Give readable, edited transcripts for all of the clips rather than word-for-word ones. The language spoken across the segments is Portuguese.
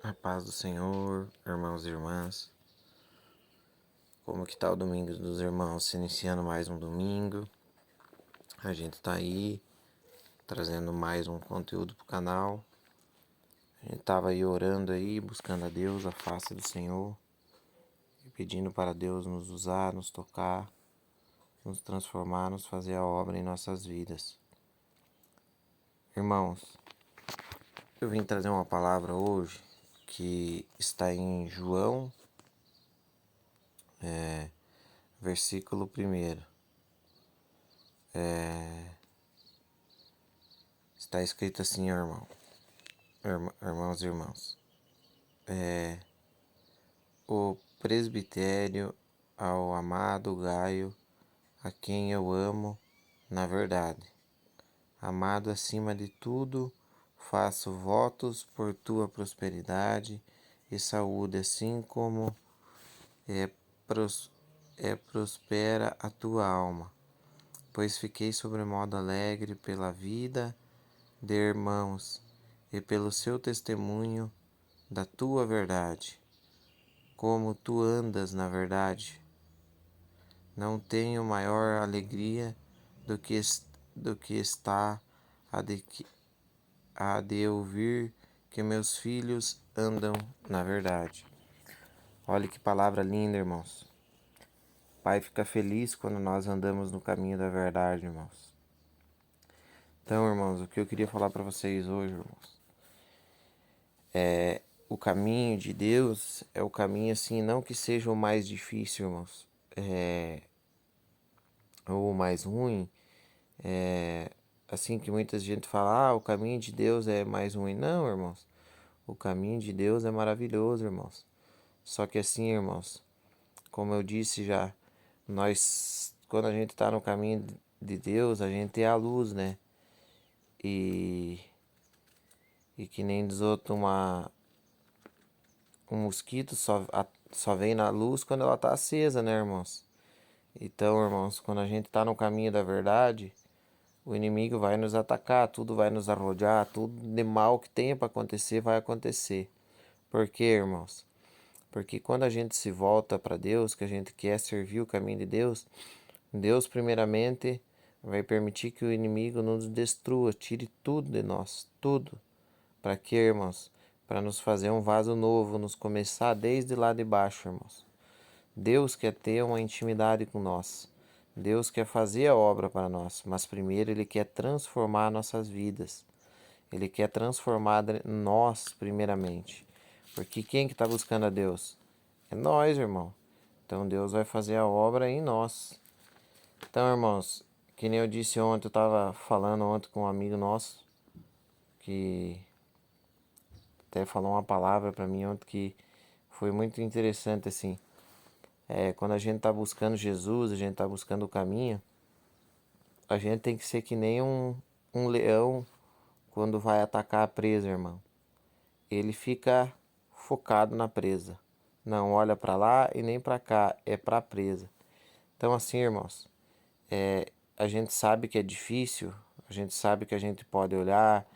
A paz do Senhor, irmãos e irmãs. Como que tá o domingo dos irmãos? Se iniciando mais um domingo. A gente tá aí trazendo mais um conteúdo pro canal. A gente tava aí orando aí, buscando a Deus, a face do Senhor, e pedindo para Deus nos usar, nos tocar, nos transformar, nos fazer a obra em nossas vidas. Irmãos, eu vim trazer uma palavra hoje que está em João, versículo 1. Está escrito assim, irmãos e irmãos. O presbitério ao amado Gaio, a quem eu amo na verdade. Amado acima de tudo, faço votos por tua prosperidade e saúde, assim como é, prospera a tua alma. Pois fiquei sobremodo alegre pela vida de irmãos e pelo seu testemunho da tua verdade. Como tu andas na verdade, não tenho maior alegria do que está a de ouvir que meus filhos andam na verdade. Olha que palavra linda, irmãos. Pai fica feliz quando nós andamos no caminho da verdade, irmãos. Então, irmãos, o que eu queria falar para vocês hoje, irmãos, o caminho de Deus é o caminho assim, não que seja o mais difícil, irmãos, ou o mais ruim, assim que muita gente fala, o caminho de Deus é mais ruim. Não, irmãos, o caminho de Deus é maravilhoso, irmãos. Só que assim, irmãos, como eu disse já, nós, quando a gente está no caminho de Deus, a gente é a luz, né? E, e que nem diz outro, um mosquito só vem na luz quando ela está acesa, né, irmãos? Então, irmãos, quando a gente está no caminho da verdade, o inimigo vai nos atacar, tudo vai nos arrodear, tudo de mal que tenha para acontecer vai acontecer. Por quê, irmãos? Porque quando a gente se volta para Deus, que a gente quer servir o caminho de Deus, Deus primeiramente vai permitir que o inimigo nos destrua, tire tudo de nós, tudo. Para quê, irmãos? Para nos fazer um vaso novo, nos começar desde lá de baixo, irmãos. Deus quer ter uma intimidade com nós. Deus quer fazer a obra para nós, mas primeiro Ele quer transformar nossas vidas. Ele quer transformar nós primeiramente. Porque quem que está buscando a Deus? É nós, irmão. Então Deus vai fazer a obra em nós. Então, irmãos, que nem eu disse ontem, eu estava falando ontem com um amigo nosso, que até falou uma palavra para mim ontem que foi muito interessante assim. Quando a gente está buscando Jesus, a gente está buscando o caminho, a gente tem que ser que nem um leão quando vai atacar a presa, irmão. Ele fica focado na presa. Não olha para lá e nem para cá, é para a presa. Então assim, irmãos, a gente sabe que é difícil, a gente sabe que a gente pode olhar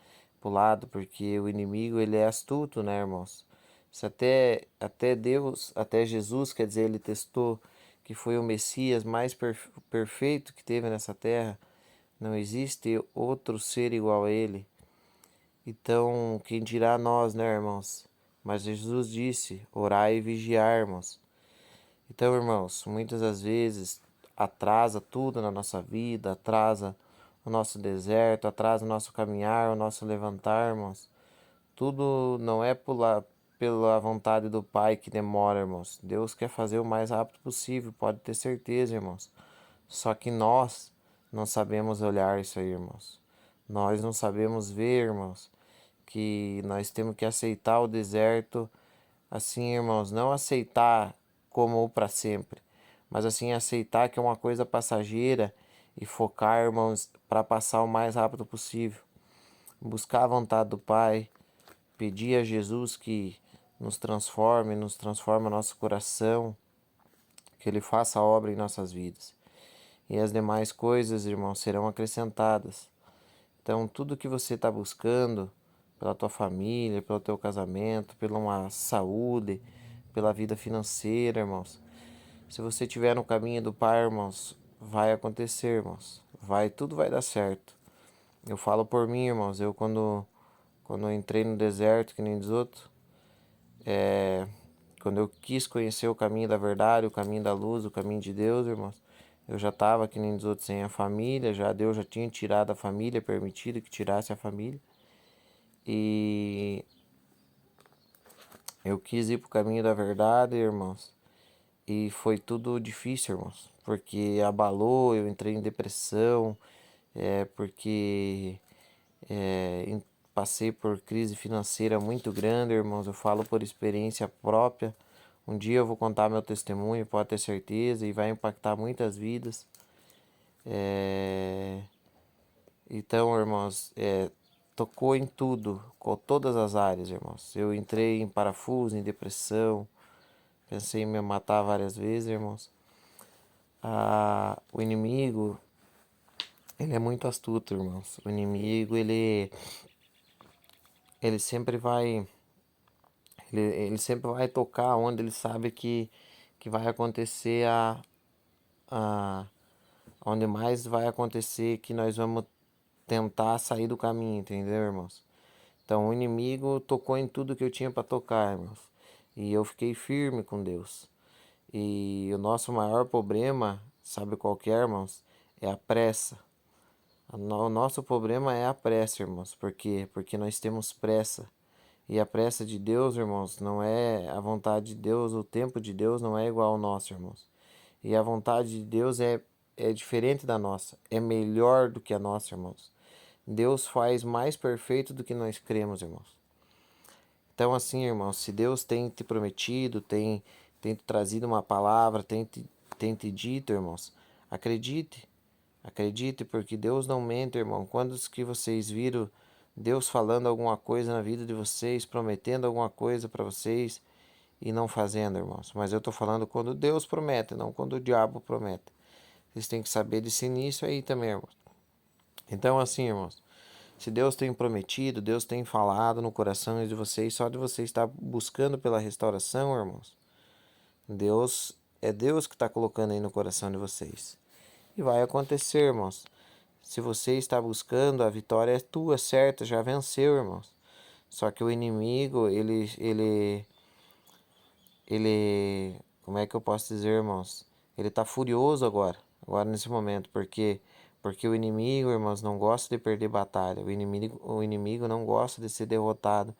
pro lado, porque o inimigo ele é astuto, né, irmãos? Se até Deus, até Jesus, quer dizer, ele testou que foi o Messias mais perfeito que teve nessa terra. Não existe outro ser igual a ele. Então, quem dirá nós, né, irmãos? Mas Jesus disse: orai e vigiar, irmãos. Então, irmãos, muitas das vezes atrasa tudo na nossa vida, atrasa o nosso deserto, atrasa o nosso caminhar, o nosso levantar, irmãos. Tudo não é pela vontade do Pai que demora, irmãos. Deus quer fazer o mais rápido possível, pode ter certeza, irmãos. Só que nós não sabemos olhar isso aí, irmãos. Nós não sabemos ver, irmãos, que nós temos que aceitar o deserto assim, irmãos, não aceitar como para sempre, mas assim aceitar que é uma coisa passageira e focar, irmãos, para passar o mais rápido possível. Buscar a vontade do Pai, pedir a Jesus que nos transforme nosso coração, que Ele faça a obra em nossas vidas. E as demais coisas, irmãos, serão acrescentadas. Então, tudo que você está buscando, pela tua família, pelo teu casamento, pela uma saúde, pela vida financeira, irmãos. Se você estiver no caminho do Pai, irmãos, vai acontecer, irmãos. Tudo vai dar certo. Eu falo por mim, irmãos. Quando eu entrei no deserto, que nem diz outro, quando eu quis conhecer o caminho da verdade, o caminho da luz, o caminho de Deus, irmãos, eu já estava, que nem diz outro, sem a família. Deus já tinha tirado a família, permitido que tirasse a família. E eu quis ir pro caminho da verdade, irmãos. E foi tudo difícil, irmãos, porque abalou, eu entrei em depressão, porque passei por crise financeira muito grande, irmãos. Eu falo por experiência própria. Um dia eu vou contar meu testemunho, pode ter certeza, e vai impactar muitas vidas. Então, irmãos, tocou em tudo, com todas as áreas, irmãos. Eu entrei em parafuso, em depressão, pensei em me matar várias vezes, irmãos. O inimigo, ele é muito astuto, irmãos. O inimigo, ele sempre vai, ele sempre vai tocar onde ele sabe que vai acontecer a, onde mais vai acontecer que nós vamos tentar sair do caminho, entendeu, irmãos? Então o inimigo tocou em tudo que eu tinha para tocar, irmãos. E eu fiquei firme com Deus. E o nosso maior problema, sabe qual que é, irmãos? É a pressa. O nosso problema é a pressa, irmãos. Por quê? Porque nós temos pressa. E a pressa de Deus, irmãos, não é a vontade de Deus, o tempo de Deus não é igual ao nosso, irmãos. E a vontade de Deus é diferente da nossa, é melhor do que a nossa, irmãos. Deus faz mais perfeito do que nós cremos, irmãos. Então, assim, irmãos, se Deus tem te prometido, tem te trazido uma palavra, tem te dito, irmãos, acredite. Acredite, porque Deus não mente, irmão. Quando que vocês viram Deus falando alguma coisa na vida de vocês, prometendo alguma coisa para vocês e não fazendo, irmãos? Mas eu tô falando quando Deus promete, não quando o diabo promete. Vocês têm que saber desse início aí também, irmãos. Então, assim, irmãos, se Deus tem prometido, Deus tem falado no coração de vocês, só de vocês estar buscando pela restauração, irmãos, Deus é Deus que está colocando aí no coração de vocês. E vai acontecer, irmãos. Se você está buscando, a vitória é tua, certo? Já venceu, irmãos. Só que o inimigo, como é que eu posso dizer, irmãos? Ele tá furioso agora nesse momento, porque o inimigo, irmãos, não gosta de perder batalha. O inimigo não gosta de ser derrotado.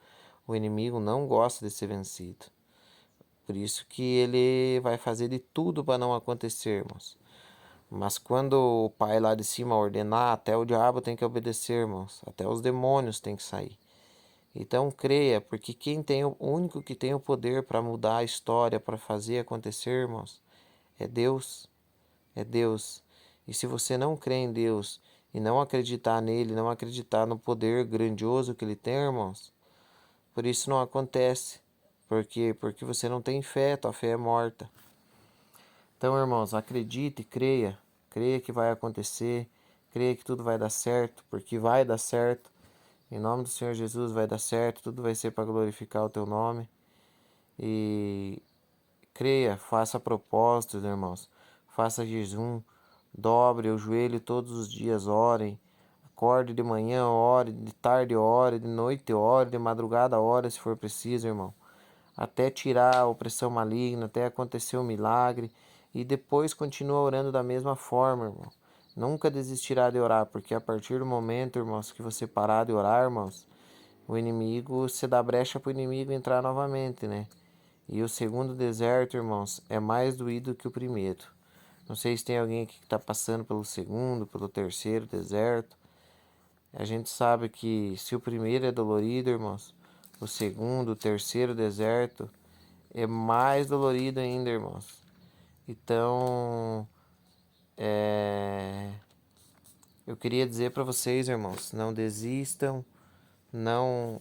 O inimigo não gosta de ser vencido. Por isso que ele vai fazer de tudo para não acontecer, irmãos. Mas quando o pai lá de cima ordenar, até o diabo tem que obedecer, irmãos. Até os demônios têm que sair. Então creia, porque o único que tem o poder para mudar a história, para fazer acontecer, irmãos, é Deus. É Deus. E se você não crê em Deus e não acreditar nele, não acreditar no poder grandioso que ele tem, irmãos, por isso não acontece. Por quê? Porque você não tem fé, tua fé é morta. Então, irmãos, acredite, creia. Creia que vai acontecer. Creia que tudo vai dar certo, porque vai dar certo. Em nome do Senhor Jesus vai dar certo. Tudo vai ser para glorificar o teu nome. E creia, faça propósitos, irmãos. Faça jejum. Dobre o joelho todos os dias, orem. Acorde de manhã, ore. De tarde, ore. De noite, ore. De madrugada, ore, se for preciso, irmão. Até tirar a opressão maligna, até acontecer o milagre. E depois continua orando da mesma forma, irmão. Nunca desistirá de orar, porque a partir do momento, irmãos, que você parar de orar, irmãos, o inimigo, você dá brecha para o inimigo entrar novamente, né? E o segundo deserto, irmãos, é mais doído que o primeiro. Não sei se tem alguém aqui que está passando pelo segundo, pelo terceiro deserto. A gente sabe que se o primeiro é dolorido, irmãos, o segundo, o terceiro deserto é mais dolorido ainda, irmãos. Então, eu queria dizer para vocês, irmãos, não desistam, não,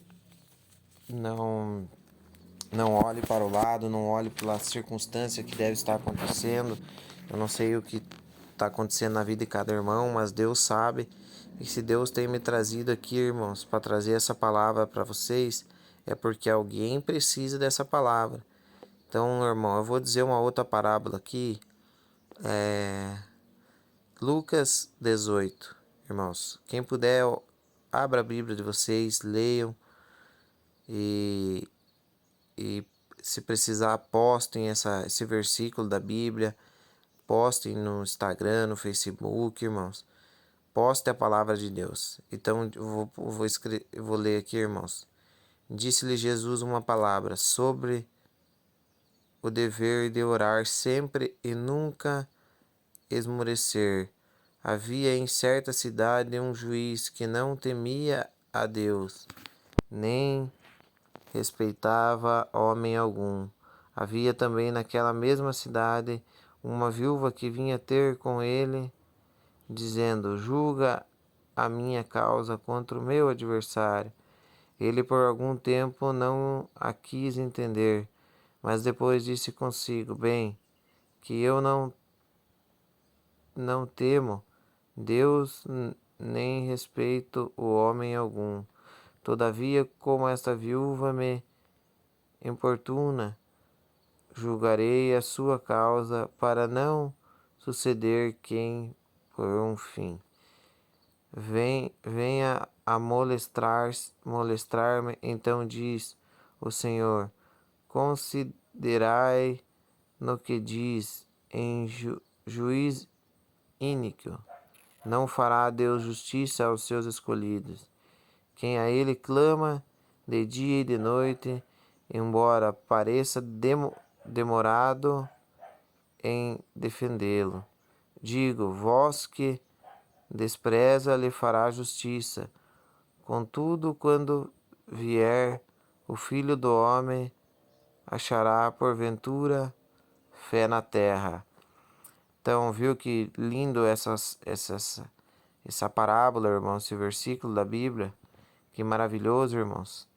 não, não olhe para o lado, não olhe pela circunstância que deve estar acontecendo. Eu não sei o que está acontecendo na vida de cada irmão, mas Deus sabe. E se Deus tem me trazido aqui, irmãos, para trazer essa palavra para vocês, é porque alguém precisa dessa palavra. Então, irmão, eu vou dizer uma outra parábola aqui. Lucas 18, irmãos. Quem puder, abra a Bíblia de vocês, leiam e, e se precisar, postem esse versículo da Bíblia, postem no Instagram, no Facebook, irmãos. Poste a palavra de Deus. Então, eu vou ler aqui, irmãos. Disse-lhe Jesus uma palavra sobre o dever de orar sempre e nunca esmorecer. Havia em certa cidade um juiz que não temia a Deus, nem respeitava homem algum. Havia também naquela mesma cidade uma viúva que vinha ter com ele, dizendo: julga a minha causa contra o meu adversário. Ele por algum tempo não a quis entender, mas depois disse consigo: bem, que eu não temo Deus nem respeito o homem algum. Todavia, como esta viúva me importuna, julgarei a sua causa para não suceder quem por um fim venha a molestar-me. Então diz o Senhor: considerai no que diz em juiz ínico. Não fará Deus justiça aos seus escolhidos, quem a ele clama de dia e de noite, embora pareça demorado em defendê-lo. Digo, vós que despreza lhe fará justiça. Contudo, quando vier o Filho do Homem, achará porventura fé na terra. Então, viu que lindo essa parábola, irmãos, esse versículo da Bíblia? Que maravilhoso, irmãos.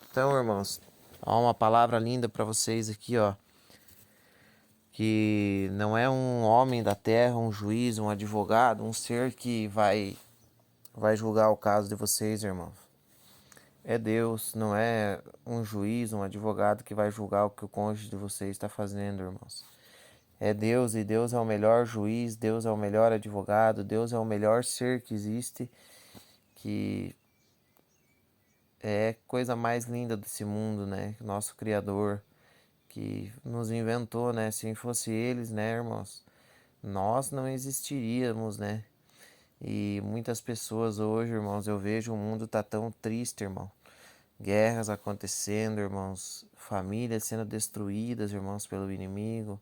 Então, irmãos, há uma palavra linda para vocês aqui, ó. Que não é um homem da terra, um juiz, um advogado, um ser que vai julgar o caso de vocês, irmãos. É Deus, não é um juiz, um advogado que vai julgar o que o cônjuge de vocês está fazendo, irmãos. É Deus, e Deus é o melhor juiz, Deus é o melhor advogado, Deus é o melhor ser que existe, que é coisa mais linda desse mundo, né? Nosso Criador, que nos inventou, né? Se fosse eles, né, irmãos, nós não existiríamos, né? E muitas pessoas hoje, irmãos, eu vejo o mundo tá tão triste, irmão. Guerras acontecendo, irmãos, famílias sendo destruídas, irmãos, pelo inimigo.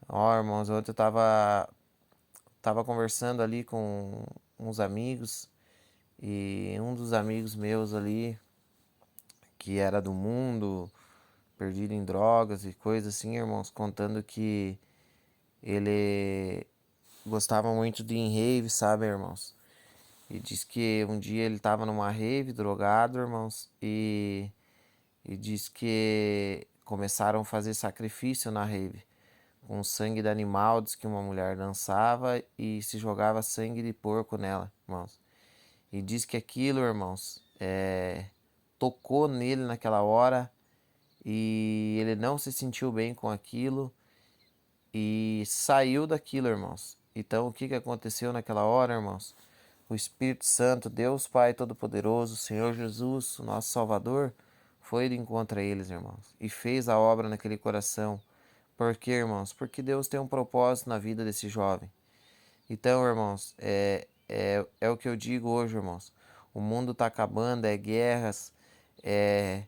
Ó, irmãos, ontem eu tava conversando ali com uns amigos e um dos amigos meus ali, que era do mundo, perdido em drogas e coisas assim, irmãos, contando que ele gostava muito de ir em rave, sabe, irmãos? E diz que um dia ele tava numa rave, drogado, irmãos, e diz que começaram a fazer sacrifício na rave, com sangue de animal, diz que uma mulher dançava e se jogava sangue de porco nela, irmãos. E diz que aquilo, irmãos, tocou nele naquela hora e ele não se sentiu bem com aquilo e saiu daquilo, irmãos. Então, o que aconteceu naquela hora, irmãos? O Espírito Santo, Deus Pai Todo-Poderoso, Senhor Jesus, o nosso Salvador, foi de encontro a eles, irmãos, e fez a obra naquele coração. Por quê, irmãos? Porque Deus tem um propósito na vida desse jovem. Então, irmãos, é o que eu digo hoje, irmãos. O mundo está acabando, é guerras, é,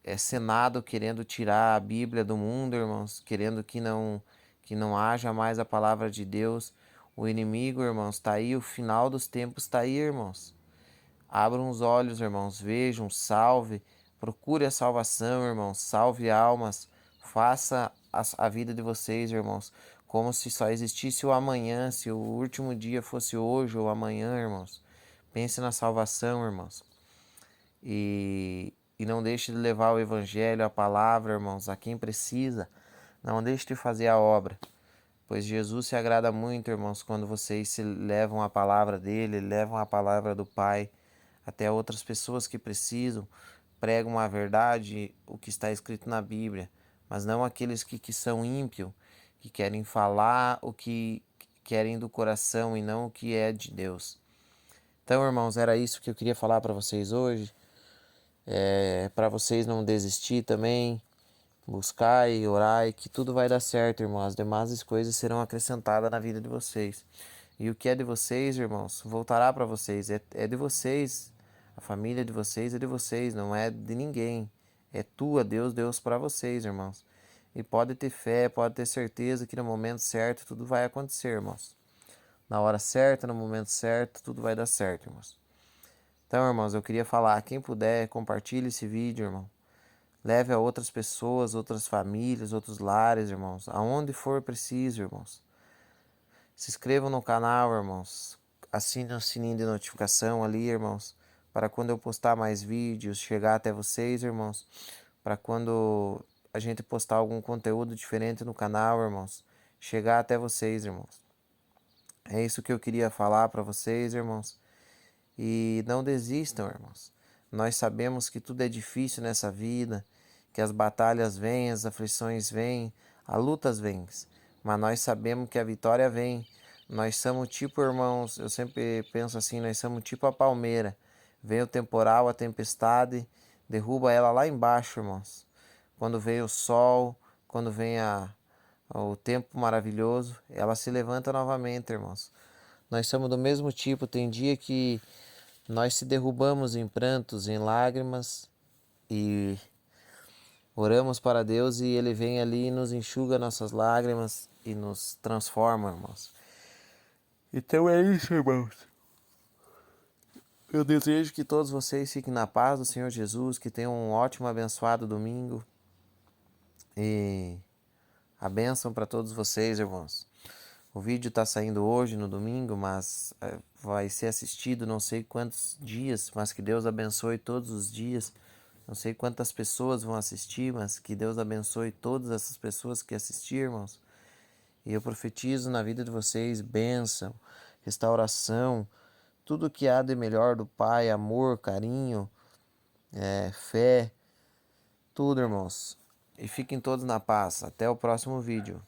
é Senado querendo tirar a Bíblia do mundo, irmãos, querendo que não haja mais a palavra de Deus. O inimigo, irmãos, está aí, o final dos tempos está aí, irmãos. Abram os olhos, irmãos, vejam, salve, procure a salvação, irmãos, salve almas, faça a vida de vocês, irmãos, como se só existisse o amanhã, se o último dia fosse hoje ou amanhã, irmãos. Pense na salvação, irmãos. E não deixe de levar o evangelho, a palavra, irmãos, a quem precisa. Não deixe de fazer a obra. pois Jesus se agrada muito, irmãos, quando vocês se levam a palavra dele, levam a palavra do Pai até outras pessoas que precisam, pregam a verdade, o que está escrito na Bíblia, mas não aqueles que são ímpios, que querem falar o que querem do coração e não o que é de Deus. Então, irmãos, era isso que eu queria falar para vocês hoje. Para vocês não desistir também, buscar e orar, e que tudo vai dar certo, irmãos. As demais coisas serão acrescentadas na vida de vocês. E o que é de vocês, irmãos, voltará para vocês. É de vocês. A família de vocês é de vocês, não é de ninguém. É tua, Deus para vocês, irmãos. E pode ter fé, pode ter certeza que no momento certo tudo vai acontecer, irmãos. Na hora certa, no momento certo, tudo vai dar certo, irmãos. Então, irmãos, eu queria falar, quem puder, compartilhe esse vídeo, irmão. Leve a outras pessoas, outras famílias, outros lares, irmãos. Aonde for preciso, irmãos. Se inscrevam no canal, irmãos. Assine o sininho de notificação ali, irmãos. Para quando eu postar mais vídeos, chegar até vocês, irmãos. Para quando a gente postar algum conteúdo diferente no canal, irmãos. Chegar até vocês, irmãos. É isso que eu queria falar para vocês, irmãos. E não desistam, irmãos. Nós sabemos que tudo é difícil nessa vida, que as batalhas vêm, as aflições vêm, as lutas vêm, mas nós sabemos que a vitória vem. Nós somos tipo, irmãos, eu sempre penso assim, nós somos tipo a palmeira. Vem o temporal, a tempestade, derruba ela lá embaixo, irmãos. Quando vem o sol, quando vem o tempo maravilhoso, ela se levanta novamente, irmãos. Nós somos do mesmo tipo, tem dia que nós se derrubamos em prantos, em lágrimas e oramos para Deus e Ele vem ali e nos enxuga nossas lágrimas e nos transforma, irmãos. Então é isso, irmãos. Eu desejo que todos vocês fiquem na paz do Senhor Jesus, que tenham um ótimo, abençoado domingo e a bênção para todos vocês, irmãos. O vídeo está saindo hoje, no domingo, mas vai ser assistido não sei quantos dias, mas que Deus abençoe todos os dias. Não sei quantas pessoas vão assistir, mas que Deus abençoe todas essas pessoas que assistirem, irmãos. E eu profetizo na vida de vocês bênção, restauração, tudo que há de melhor do Pai, amor, carinho, fé, tudo, irmãos. E fiquem todos na paz. Até o próximo vídeo.